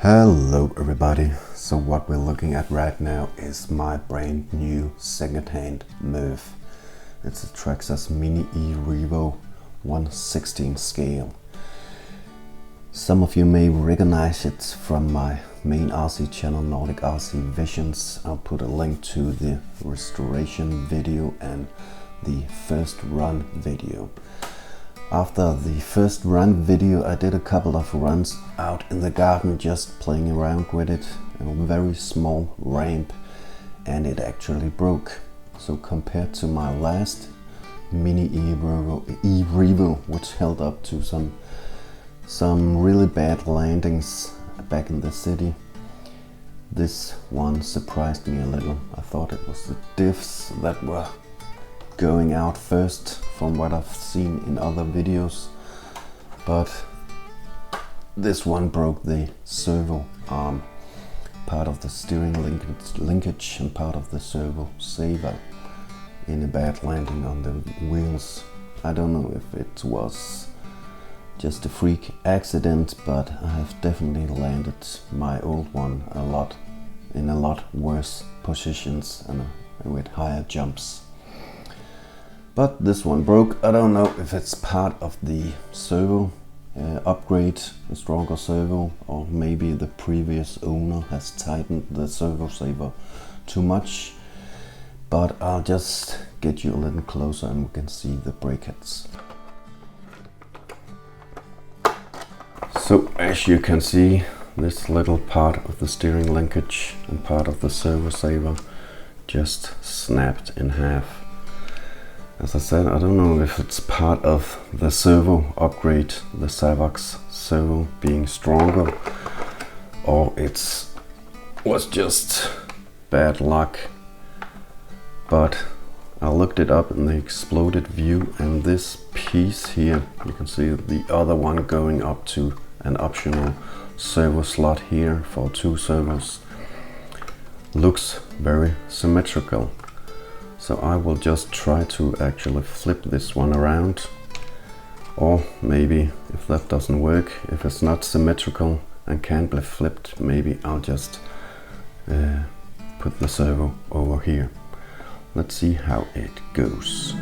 Hello everybody, so what we're looking at right now is my brand new second-hand Murph. It's a Traxxas Mini E-Revo 1/16 scale. Some of you may recognize it from my main RC channel, Nordic RC Visions. I'll put a link to the restoration video and the first run video. After the first run video, I did a couple of runs out in the garden just playing around with it, a very small ramp, and it actually broke. So compared to my last Mini E-Revo, which held up to some really bad landings back in the city, this one surprised me a little. I thought it was the diffs that were going out first from what I've seen in other videos, but this one broke the servo arm, part of the steering linkage and part of the servo saver in a bad landing on the wheels. I don't know if it was just a freak accident, but I have definitely landed my old one in a lot worse positions and with higher jumps. But this one broke. I don't know if it's part of the servo upgrade, a stronger servo, or maybe the previous owner has tightened the servo saver too much. But I'll just get you a little closer and we can see the breakheads. So as you can see, this little part of the steering linkage and part of the servo saver just snapped in half. As I said, I don't know if it's part of the servo upgrade, the Savox servo being stronger, or it was just bad luck. But I looked it up in the exploded view, and this piece here, you can see the other one going up to an optional servo slot here for 2 servos, looks very symmetrical. So I will just try to actually flip this one around, or maybe if that doesn't work, if it's not symmetrical and can't be flipped, maybe I'll just put the servo over here. Let's see how it goes.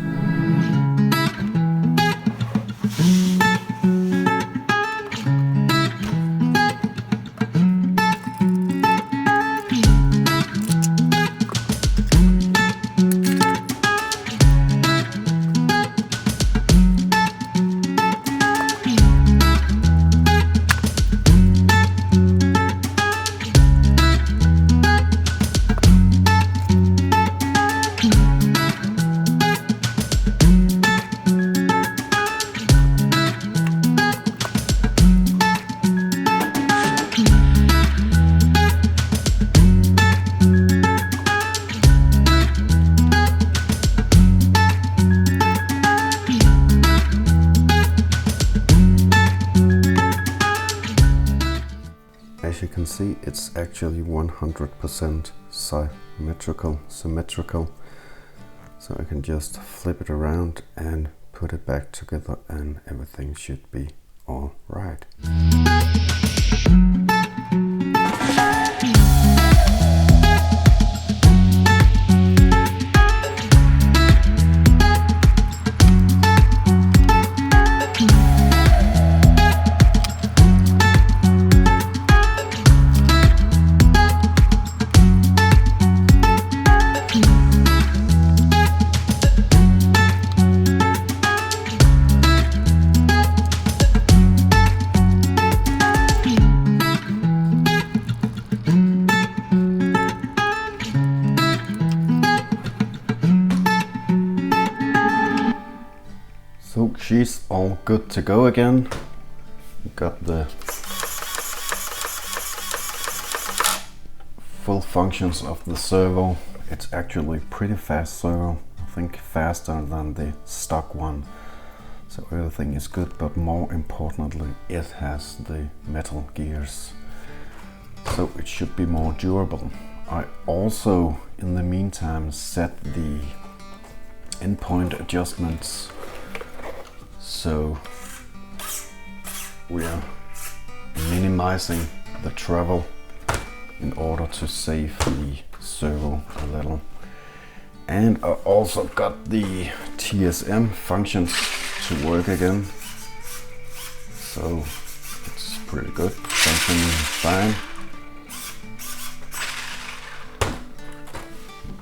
As you can see, it's actually 100% symmetrical. So I can just flip it around and put it back together and everything should be all right. So she's all good to go again. Got the full functions of the servo. It's actually pretty fast servo, I think faster than the stock one. So everything is good, but more importantly, it has the metal gears. So it should be more durable. I also, in the meantime, set the endpoint adjustments. So we are minimizing the travel in order to save the servo a little. And I also got the TSM functions to work again, so it's pretty good, functioning fine.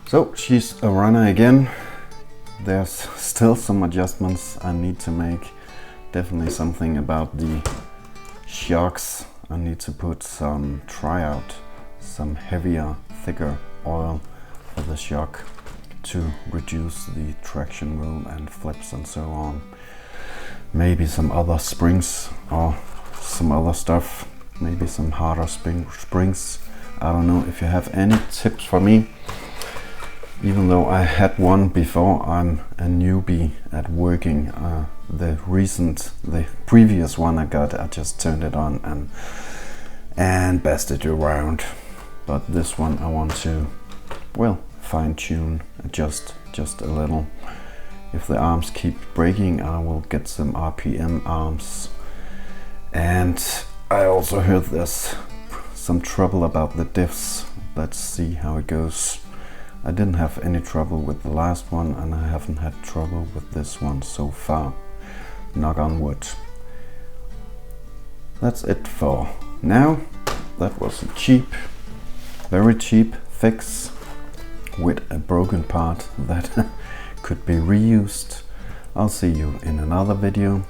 So she's a runner again. There's still some adjustments I need to make. Definitely something about the shocks. I need to put some tryout, some heavier, thicker oil for the shock to reduce the traction roll and flips and so on. Maybe some other springs or some other stuff, maybe some harder springs. I don't know if you have any tips for me. Even though I had one before, I'm a newbie at working. The previous one I got, I just turned it on and basted it around. But this one I want to, well, fine tune, adjust just a little. If the arms keep breaking, I will get some RPM arms. And I also heard there's some trouble about the diffs. Let's see how it goes. I didn't have any trouble with the last one, and I haven't had trouble with this one so far. Knock on wood. That's it for now. That was a cheap, very cheap fix with a broken part that could be reused. I'll see you in another video.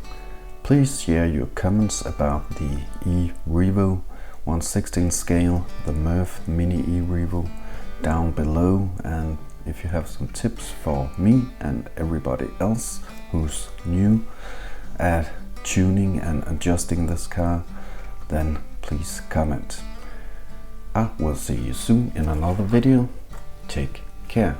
Please share your comments about the E-Revo 1/16 scale, the Mini E-Revo, down below, and if you have some tips for me and everybody else who's new at tuning and adjusting this car, then please comment. I will see you soon in another video. Take care.